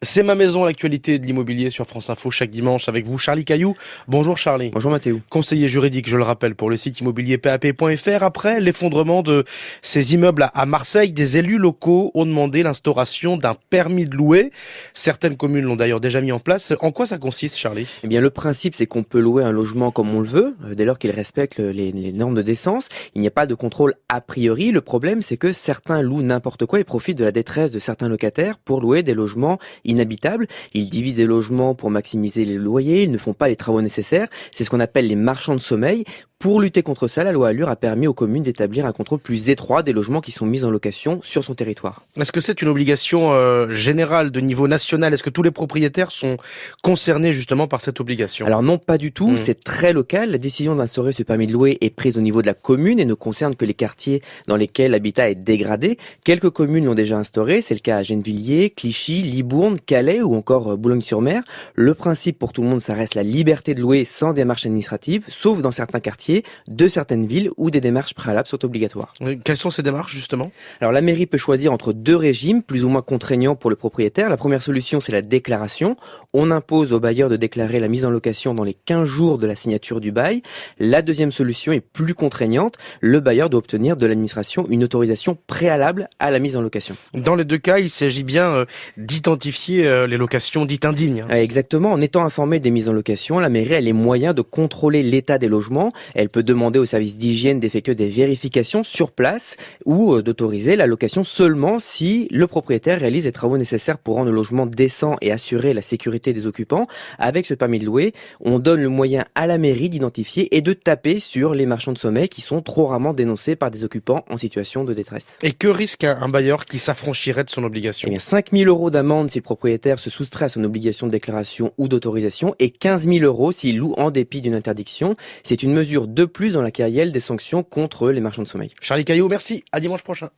C'est ma maison, l'actualité de l'immobilier sur France Info chaque dimanche avec vous, Charlie Cailloux. Bonjour Charlie. Bonjour Mathéo. Conseiller juridique, je le rappelle, pour le site immobilier PAP.fr. Après l'effondrement de ces immeubles à Marseille, des élus locaux ont demandé l'instauration d'un permis de louer. Certaines communes l'ont d'ailleurs déjà mis en place. En quoi ça consiste, Charlie? Eh bien, le principe, c'est qu'on peut louer un logement comme on le veut, dès lors qu'il respecte les normes de décence. Il n'y a pas de contrôle a priori. Le problème, c'est que certains louent n'importe quoi et profitent de la détresse de certains locataires pour louer des logements inhabitables. Ils divisent des logements pour maximiser les loyers. Ils ne font pas les travaux nécessaires. C'est ce qu'on appelle les marchands de sommeil. Pour lutter contre ça, la loi Allure a permis aux communes d'établir un contrôle plus étroit des logements qui sont mis en location sur son territoire. Est-ce que c'est une obligation générale de niveau national? Est-ce que tous les propriétaires sont concernés justement par cette obligation? Alors non, pas du tout, c'est très local. La décision d'instaurer ce permis de louer est prise au niveau de la commune et ne concerne que les quartiers dans lesquels l'habitat est dégradé. Quelques communes l'ont déjà instauré, c'est le cas à Gennevilliers, Clichy, Libourne, Calais ou encore Boulogne-sur-Mer. Le principe pour tout le monde, ça reste la liberté de louer sans démarche administrative, sauf dans certains quartiers de certaines villes où des démarches préalables sont obligatoires. Quelles sont ces démarches justement? Alors la mairie peut choisir entre deux régimes plus ou moins contraignants pour le propriétaire. La première solution, c'est la déclaration. On impose au bailleur de déclarer la mise en location dans les 15 jours de la signature du bail. La deuxième solution est plus contraignante. Le bailleur doit obtenir de l'administration une autorisation préalable à la mise en location. Dans les deux cas, il s'agit bien d'identifier les locations dites indignes. Exactement. En étant informé des mises en location, la mairie a les moyens de contrôler l'état des logements. Elle peut demander au service d'hygiène d'effectuer des vérifications sur place ou d'autoriser la location seulement si le propriétaire réalise les travaux nécessaires pour rendre le logement décent et assurer la sécurité des occupants. Avec ce permis de louer, on donne le moyen à la mairie d'identifier et de taper sur les marchands de sommeil qui sont trop rarement dénoncés par des occupants en situation de détresse. Et que risque un bailleur qui s'affranchirait de son obligation? Eh bien, 5 000 € d'amende si le propriétaire se soustrait à son obligation de déclaration ou d'autorisation et 15 000 € s'il loue en dépit d'une interdiction. C'est une mesure de plus dans la carrière des sanctions contre les marchands de sommeil. Charlie Cailloux, merci. À dimanche prochain.